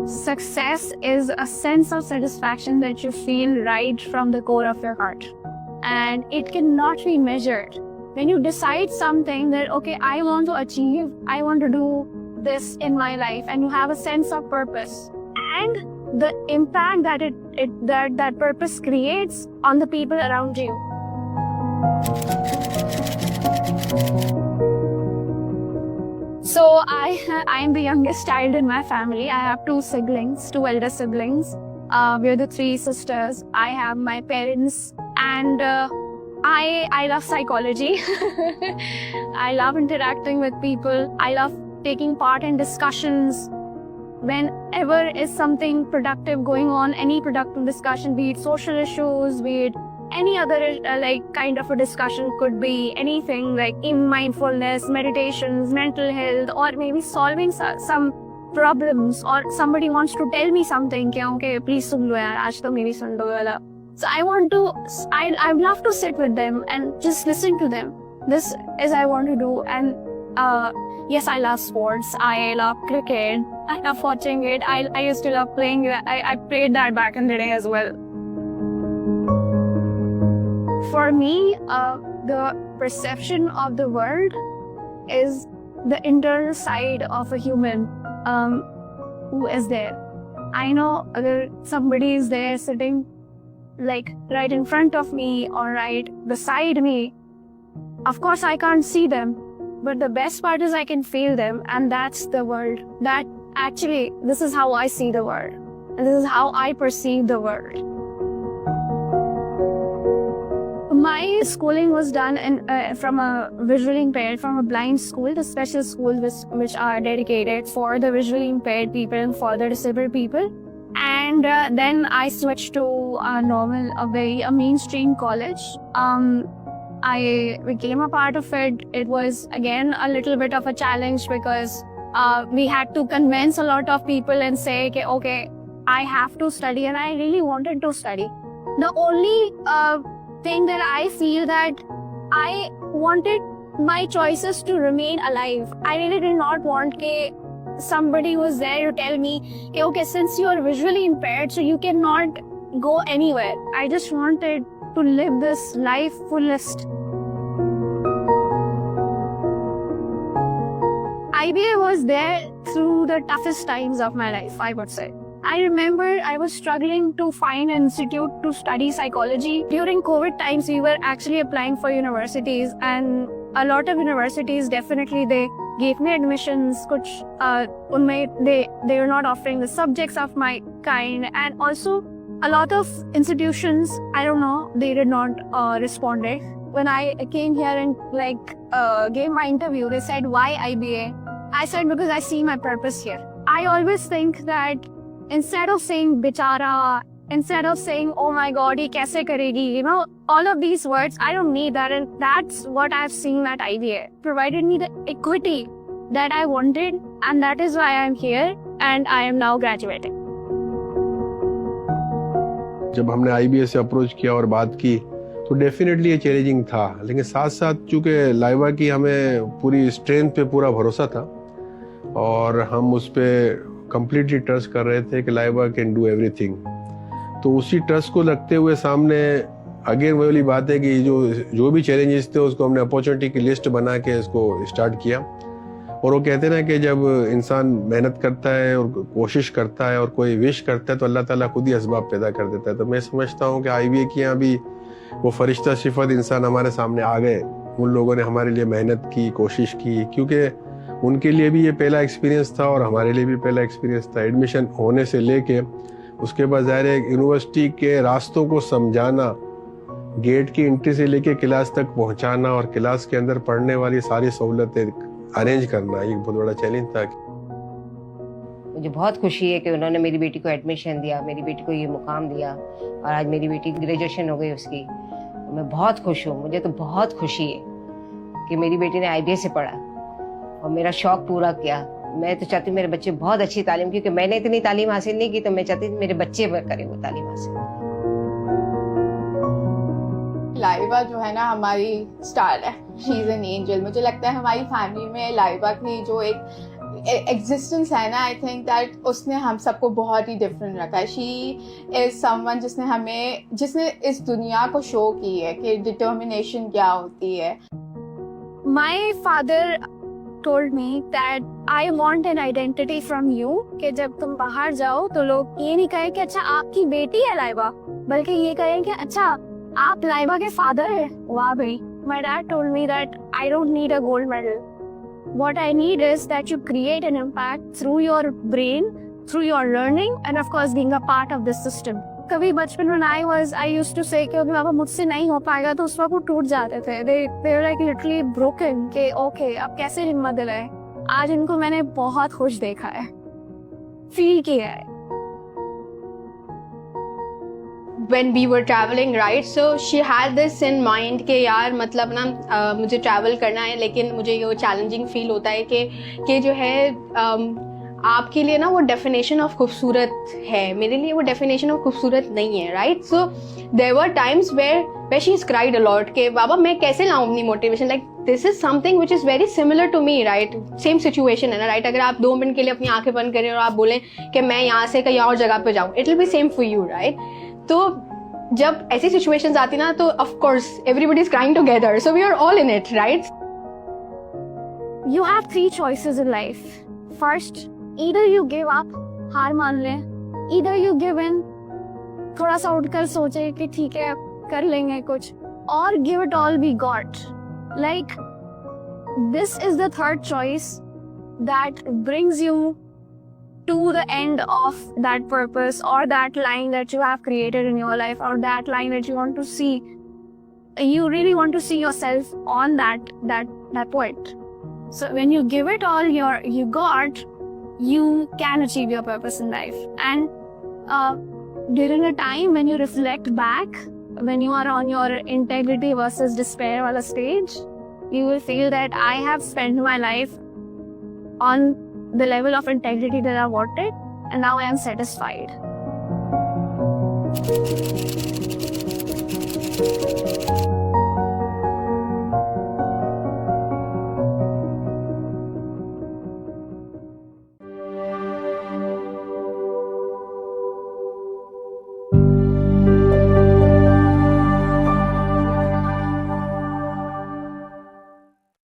Success is a sense of satisfaction that you feel right from the core of your heart. And it cannot be measured. When you decide something that, okay, I want to achieve, I want to do this in my life, and you have a sense of purpose and the impact that that purpose creates on the people around you. So I'm the youngest child in my family. I have two elder siblings. We're the three sisters. I have my parents, and I love psychology. I love interacting with people. I love taking part in discussions. Whenever is something productive going on, any productive discussion, be it social issues, be it any other kind of a discussion, could be anything like in mindfulness, meditations, mental health, or maybe solving some problems, or somebody wants to tell me something, okay, please sun lo yaar, aaj to meri sun do wala. So I love to sit with them and just listen to them. This is I want to do. And yes, I love sports. I love cricket. I love watching it. I used to love playing it. I played that back in the day as well. For me, the perception of the world is the internal side of a human who is there. I know somebody is there sitting like right in front of me or right beside me. Of course, I can't see them, but the best part is I can feel them, and that's the world. This is how I see the world, and this is how I perceive the world. My schooling was done from a visually impaired, from a blind school, the special schools which are dedicated for the visually impaired people and for the disabled people. And then I switched to a mainstream college. I became a part of it. It was again a little bit of a challenge because we had to convince a lot of people and say, okay, I have to study, and I really wanted to study. The only thing that I feel that I wanted my choices to remain alive. I really did not want somebody was there to tell me, okay, since you are visually impaired, so you cannot go anywhere. I just wanted to live this life fullest. IBA was there through the toughest times of my life, I would say. I remember I was struggling to find an institute to study psychology. During COVID times, we were actually applying for universities, and a lot of universities definitely they gave me admissions. They were not offering the subjects of my kind, and also a lot of institutions, I don't know, they did not responded. When I came here and gave my interview, they said, why IBA? I said, because I see my purpose here. I always think that instead of saying bichara, instead of saying, oh my God, ye kaise karegi, all of these words, I don't need that. And that's what I've seen at IBA. Provided me the equity that I wanted, and that is why I'm here and I am now graduating. जब हमने IBA से approach किया और बात की तो definitely ये challenging था, लेकिन साथ साथ चूँकि लाइवा की हमें पूरी स्ट्रेंथ पे पूरा भरोसा था और हम उस पर कंप्लीटली ट्रस्ट कर रहे थे कि लाइवा कैन डू एवरीथिंग। तो उसी ट्रस्ट को रखते हुए सामने अगेन वही वाली बात है कि जो भी चैलेंजेस थे उसको हमने अपॉर्चुनिटी की लिस्ट बना के इसको स्टार्ट किया। और वो कहते हैं ना कि जब इंसान मेहनत करता है और कोशिश करता है और कोई विश करता है तो अल्लाह ताला खुद ही असबाब पैदा कर देता है। तो मैं समझता हूँ कि IBA की यहाँ भी वो फरिश्ता सिफत इंसान हमारे सामने आ गए। उन लोगों ने हमारे लिए मेहनत की, कोशिश की, क्योंकि उनके लिए भी ये पहला एक्सपीरियंस था और हमारे लिए भी पहला एक्सपीरियंस था। एडमिशन होने से लेके उसके बाद ज़ाहिर है यूनिवर्सिटी के रास्तों को समझाना, गेट की एंट्री से लेके क्लास तक पहुंचाना और क्लास के अंदर पढ़ने वाली सारी सहूलतें अरेंज करना, ये बहुत बड़ा चैलेंज था। मुझे बहुत खुशी है कि उन्होंने मेरी बेटी को एडमिशन दिया, मेरी बेटी को ये मुकाम दिया और आज मेरी बेटी ग्रेजुएशन हो गई उसकी। मैं बहुत खुश हूँ। मुझे तो बहुत खुशी है कि मेरी बेटी ने IBA से पढ़ा और मेरा शौक पूरा किया। मैं तो चाहती हूँ मेरे बच्चे बहुत अच्छी तालीम, क्योंकि मैंने इतनी तालीम हासिल नहीं की, तो मैं चाहती हूँ मेरे बच्चे करें वो तालीम हासिल। लाइवा जो है ना हमारी स्टार है, शी इज एन एंजल। मुझे लगता है हमारी फैमिली में लाइवा की जो एक एग्जिस्टेंस है ना, आई थिंक दैट उसने हम सबको बहुत ही डिफरेंट रखा है. शी इज समवन जिसने इस दुनिया को शो की है कि डिटर्मिनेशन क्या होती है. My father told me that I want an identity from you, कि जब तुम बाहर जाओ तो लोग ये नहीं कहे कि अच्छा आपकी बेटी है लाइबा, बल्कि ये कहें कि अच्छा आप लाइबा के फादर हैं. वाह भाई. My dad told me that I don't need a gold medal. What I need is that you create an impact through your brain, through your learning, and of course being a part of this system. कभी बचपन में I used to say कि बाबा मुझसे नहीं हो पाएगा, तो उस वक्त वो टूट जाते थे. They were like literally broken कि okay अब कैसे हिम्मत दिलाए. आज इनको मैंने बहुत खुश देखा है, फील किया है. when we were traveling, right, so she had this in mind कि यार मतलब ना मुझे ट्रैवल करना है, लेकिन मुझे ये चैलेंजिंग फील होता है कि जो है आपके लिए ना वो डेफिनेशन ऑफ खूबसूरत है, मेरे लिए वो डेफिनेशन ऑफ खूबसूरत नहीं है, right. So there were times where she cried a lot कि बाबा मैं कैसे लाऊं अपनी motivation, like this is something which is very similar to me, right. Same situation है ना, राइट. अगर आप 2 मिनट के लिए अपनी आंखें बंद करें और आप बोलें कि मैं यहाँ से कहीं और जगह पे जाऊँ, it will be same for you, right. तो जब ऐसी सिचुएशंस आती ना, तो of course everybody is crying together, so we are all in it, right. You have 3 choices in life. First, either you give up, हार मान लें, either you give in, थोड़ा सा उठकर सोचे कि ठीक है कर लेंगे कुछ, or give it all we got. Like, this is the third choice that brings you to the end of that purpose or that line that you have created in your life, or that line that you want to see. You really want to see yourself on that point. So when you give it all you got, you can achieve your purpose in life. And during a time when you reflect back, when you are on your integrity versus despair wala stage, you will feel that I have spent my life on the level of integrity that I wanted, and now I am satisfied.